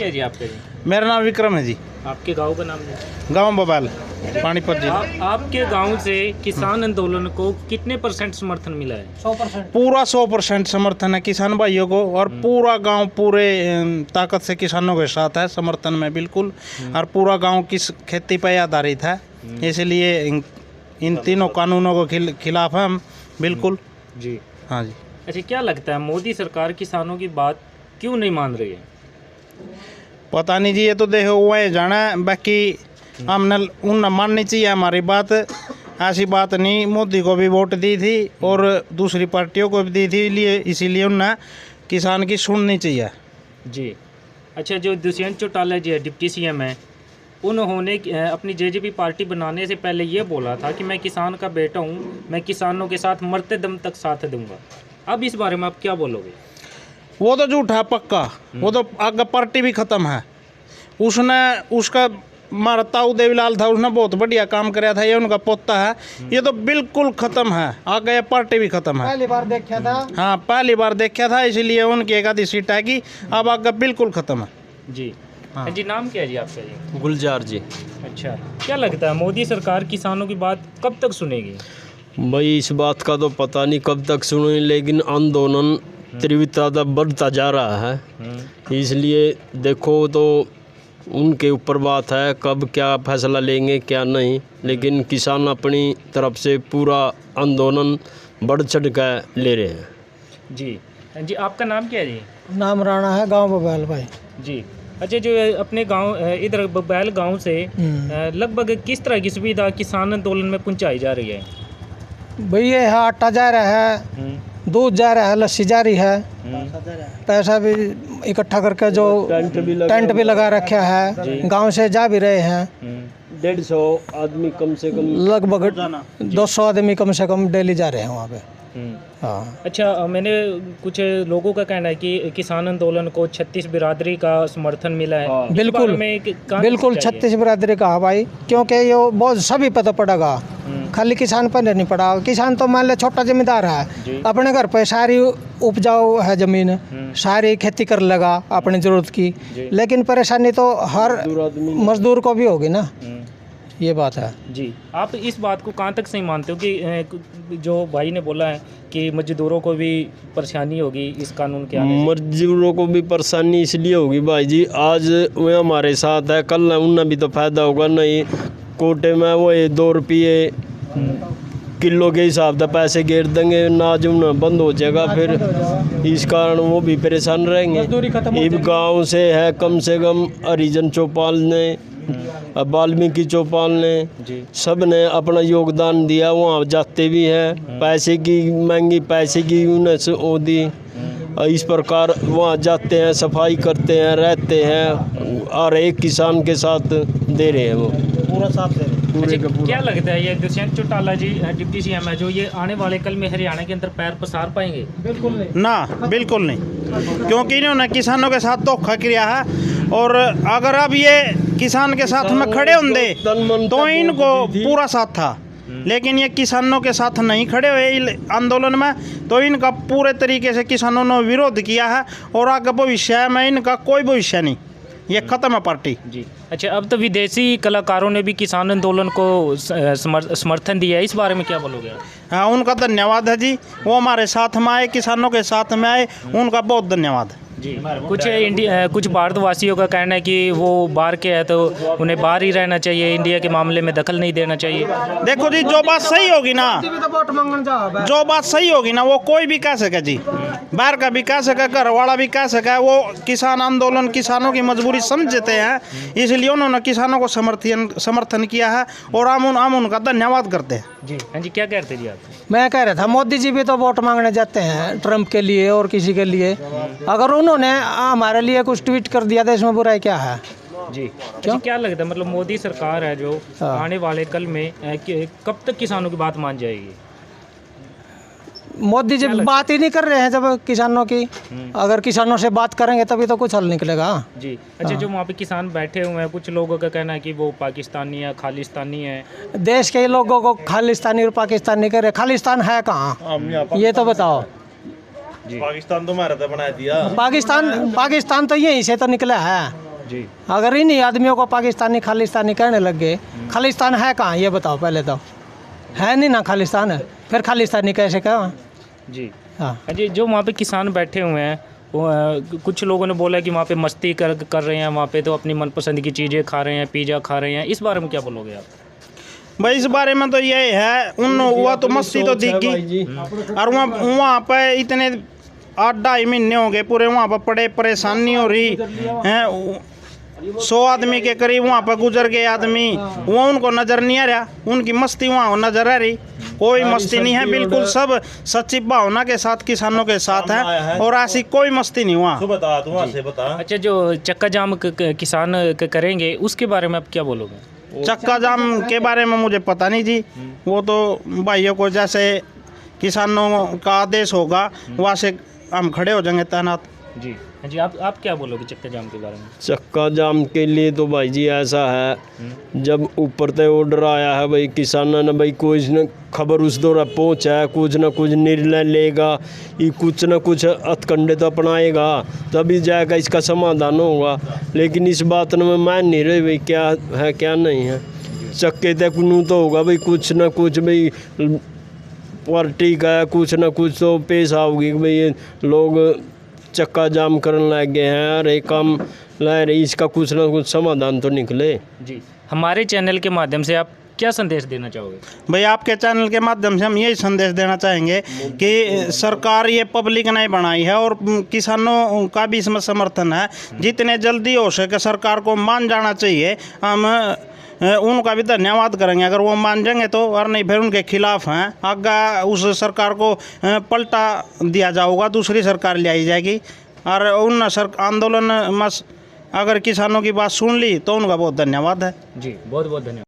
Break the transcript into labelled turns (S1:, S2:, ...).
S1: है जी आपका जी?
S2: मेरा नाम विक्रम है जी।
S1: आपके गांव का नाम है?
S2: गांव बबाल, पानीपत जी।
S1: आपके गांव से किसान आंदोलन को कितने % समर्थन मिला है?
S3: 100%।
S2: पूरा 100% समर्थन है किसान भाइयों को, और पूरा गांव पूरे ताकत से किसानों के साथ है, समर्थन में बिल्कुल। और पूरा गांव किस खेती पर आधारित है, इसलिए इन तीनों कानूनों को खिलाफ है हम बिल्कुल
S1: जी।
S2: हाँ जी।
S1: अच्छा, क्या लगता है मोदी सरकार किसानों की बात क्यों नहीं मान रही है?
S2: पता नहीं जी, ये तो देखो वह जाना है, बाकी हमने उन माननी चाहिए हमारी बात। ऐसी बात नहीं, मोदी को भी वोट दी थी और दूसरी पार्टियों को भी दी थी, इसीलिए उन्हें किसान की सुननी चाहिए
S1: जी। अच्छा, जो दुष्यंत चौटाला जी डिप्टी CM है, उन्होंने अपनी JJP पार्टी बनाने से पहले ये बोला था कि मैं किसान का बेटा हूँ, मैं किसानों के साथ मरते दम तक साथ दूंगा। अब इस बारे में आप क्या बोलोगे?
S2: वो तो झूठा है पक्का, वो तो आगे पार्टी भी ख़त्म है। उसका हमारा ताऊ देवीलाल था, उसने बहुत बढ़िया काम कराया था, ये उनका पोता है, ये तो बिल्कुल ख़त्म है, आगे ये पार्टी भी ख़त्म है।
S3: पहली बार देखा था।
S2: हाँ, पहली बार देखा था, इसीलिए उनकी एक आधी सीट आएगी, अब आगे बिल्कुल ख़त्म है
S1: जी।
S2: हाँ
S1: जी, नाम क्या है जी आपका जी?
S4: गुलजार जी।
S1: अच्छा, क्या लगता है मोदी सरकार किसानों की बात कब तक सुनेगी?
S4: भाई इस बात का तो पता नहीं कब तक सुने, लेकिन आंदोलन तीव्रता बढ़ता जा रहा है, इसलिए देखो तो उनके ऊपर बात है कब क्या फैसला लेंगे क्या नहीं, लेकिन किसान अपनी तरफ से पूरा आंदोलन बढ़ चढ़ कर ले रहे हैं।
S1: जी। जी, आपका नाम क्या है जी?
S3: नाम राणा है, गांव बबैल भाई।
S1: जी। अच्छा, जो अपने गांव इधर बबैल गांव से लगभग किस तरह की सुविधा किसान आंदोलन में पहुंचाई जा रही है?
S3: भैया यहाँ आटा जा रहा है, दूध जा रहा है, लस्सी जा रही है, पैसा भी इकट्ठा करके जो टेंट भी लगा रखा है, गांव से जा भी रहे हैं।
S4: 150 आदमी कम से कम,
S3: लगभग 200 आदमी कम से कम डेली जा रहे हैं वहाँ पे। हाँ।
S1: अच्छा, मैंने कुछ लोगों का कहना है कि किसान आंदोलन को 36 बिरादरी का समर्थन मिला है।
S3: बिल्कुल बिल्कुल 36 बिरादरी का है भाई, क्योंकि ये बहुत सभी पे तो पड़ेगा, खाली किसान पर नहीं पड़ा। किसान तो मान ले छोटा जमींदार है, अपने घर पे सारी उपजाऊ है ज़मीन, सारी खेती कर लेगा अपनी ज़रूरत की, लेकिन परेशानी तो हर मजदूर को भी होगी ना, ये बात है
S1: जी। आप इस बात को कहाँ तक सही मानते हो कि जो भाई ने बोला है कि मजदूरों को भी परेशानी होगी इस कानून के आने से?
S4: मजदूरों को भी परेशानी इसलिए होगी भाई जी, आज वे हमारे साथ है, कल उन्हें भी तो फायदा होगा नहीं। कोटे में वो 2 रुपये किलो के हिसाब से पैसे गिर देंगे, अनाज उन्हें बंद हो जाएगा, फिर इस कारण वो भी परेशान रहेंगे। इब गाँव से है कम से कम हरिजन चौपाल ने, वाल्मीकि चौपाल ने, सब ने अपना योगदान दिया, वहाँ जाते भी हैं, पैसे की महंगी पैसे की उन्हें से वो दी, इस प्रकार वहाँ जाते हैं, सफाई करते हैं, रहते हैं, और एक किसान के साथ दे रहे हैं, वो
S2: पूरा साथ दे रहे हैं।
S1: क्या लगता है ये दुष्यंत चौटाला जी डिप्टी CM है, जो ये आने वाले कल में हरियाणा के अंदर पैर पसार पाएंगे?
S3: बिल्कुल नहीं
S2: ना, बिल्कुल नहीं, क्योंकि इन्होंने किसानों के साथ धोखा किया है, और अगर अब ये किसान के साथ में खड़े होंगे तो इनको पूरा साथ था, लेकिन ये किसानों के साथ नहीं खड़े हुए आंदोलन में, तो इनका पूरे तरीके से किसानों ने विरोध किया है, और आगे भविष्य में इनका कोई भविष्य नहीं, ये खत्म है पार्टी
S1: जी। अच्छा, अब तो विदेशी कलाकारों ने भी किसान आंदोलन को समर्थन दिया है, इस बारे में क्या बोलोगे?
S2: हाँ, उनका धन्यवाद है जी, वो हमारे साथ में आए, किसानों के साथ में आए, उनका बहुत धन्यवाद
S1: जी। कुछ भारतवासियों का कहना है कि वो बाहर के है तो उन्हें बाहर ही रहना चाहिए, इंडिया के मामले में दखल नहीं देना चाहिए।
S2: देखो जी, जो बात सही होगी ना, जो बात सही होगी ना, वो कोई भी कह सके जी, बाहर का भी कह सके, घर वाला भी कह सके, वो किसान आंदोलन किसानों की मजबूरी समझते हैं, इसलिए उन्होंने किसानों को समर्थन किया है, और हम उनका धन्यवाद करते हैं
S1: जी। हाँ जी, क्या कहते जी आप?
S3: मैं कह रहा था मोदी जी भी तो वोट मांगने जाते हैं ट्रम्प के लिए और किसी के लिए, अगर उन्होंने हमारे लिए कुछ ट्वीट कर दिया तो इसमें बुराई क्या है
S1: जी? क्या लगता है, मतलब मोदी सरकार है जो आने वाले कल में कब तक किसानों की बात मान जाएगी?
S3: मोदी जी बात ही नहीं कर रहे हैं जब किसानों की, अगर किसानों से बात करेंगे तभी तो कुछ हल निकलेगा
S1: जी। अच्छा, जो वहाँ पे किसान बैठे हुए हैं, कुछ लोगों का कहना है कि वो पाकिस्तानी है, खालिस्तानी है।
S3: देश के लोगों को खालिस्तानी और पाकिस्तानी करे, खालिस्तान है कहाँ, ये तो बताओ।
S2: पाकिस्तान तो हमारा तो बना दिया,
S3: पाकिस्तान तो यहीं से तो निकला है,
S1: जी।
S3: अगर इन्हीं आदमियों को पाकिस्तानी खालिस्तानी कहने लग गए, खालिस्तान है कहाँ ये बताओ पहले तो, है नहीं ना खालिस्तान है, फिर खालिस्तानी कैसे कहा?
S1: जी
S3: हाँ
S1: जी। जो वहाँ पे किसान बैठे हुए हैं वो कुछ लोगों ने बोला कि वहाँ पे मस्ती कर रहे हैं, वहाँ पे तो अपनी मनपसंद की चीज़ें खा रहे हैं, पिज़्ज़ा खा रहे हैं, इस बारे में क्या बोलोगे आप?
S2: भाई इस बारे में तो यही है, उन हुआ तो मस्ती तो दिखी, और वहाँ पे इतने 8-2.5 महीने हो गए पूरे वहाँ पर पड़े, परेशानी हो रही है। 100 आदमी के करीब वहाँ पर गुजर गए आदमी, वो उनको नज़र नहीं आ रहा, उनकी मस्ती वहाँ नज़र आ रही, कोई मस्ती नहीं है, बिल्कुल सब सच्ची भावना के साथ किसानों के साथ है, और ऐसी कोई मस्ती नहीं वहाँ।
S1: बता। अच्छा, जो चक्का जाम किसान करेंगे उसके बारे में आप क्या बोलोगे?
S2: चक्का जाम के बारे में मुझे पता नहीं जी, वो तो भाइयों को जैसे किसानों का आदेश होगा वहाँ से हम खड़े हो जाएंगे तैनात।
S1: जी हाँ जी। आप क्या बोलोगे चक्का जाम के बारे में?
S4: चक्का जाम के लिए तो भाई जी ऐसा है, जब ऊपर से ऑर्डर आया है भाई किसानों ने भाई कोई न खबर उस दौरा पहुँचा है, कुछ ना कुछ निर्णय लेगा, ये कुछ ना कुछ हथकंडे तो अपनाएगा, तभी जाएगा इसका समाधान होगा। लेकिन इस बात में मान नहीं रहे भाई क्या है क्या नहीं है। चक्के तक नू तो होगा भाई कुछ ना कुछ भाई पार्टी का कुछ ना कुछ तो पेश आओगी भाई, ये लोग चक्का जाम करने लग गए हैं, अरे काम ला रही, इसका कुछ ना कुछ समाधान तो निकले।
S1: जी, हमारे चैनल के माध्यम से आप क्या संदेश देना चाहोगे?
S2: भाई आपके चैनल के माध्यम से हम यही संदेश देना चाहेंगे कि सरकार ये पब्लिक नहीं बनाई है और किसानों का भी इसमें समर्थन है, जितने जल्दी हो सके सरकार को मान जाना चाहिए। हम उनका भी धन्यवाद करेंगे अगर वो मान जाएंगे तो, और नहीं फिर उनके खिलाफ हैं, आगे उस सरकार को पलटा दिया जाएगा, दूसरी सरकार ले आई जाएगी। और उन आंदोलन में अगर किसानों की बात सुन ली तो उनका बहुत धन्यवाद है।
S1: जी, बहुत बहुत धन्यवाद।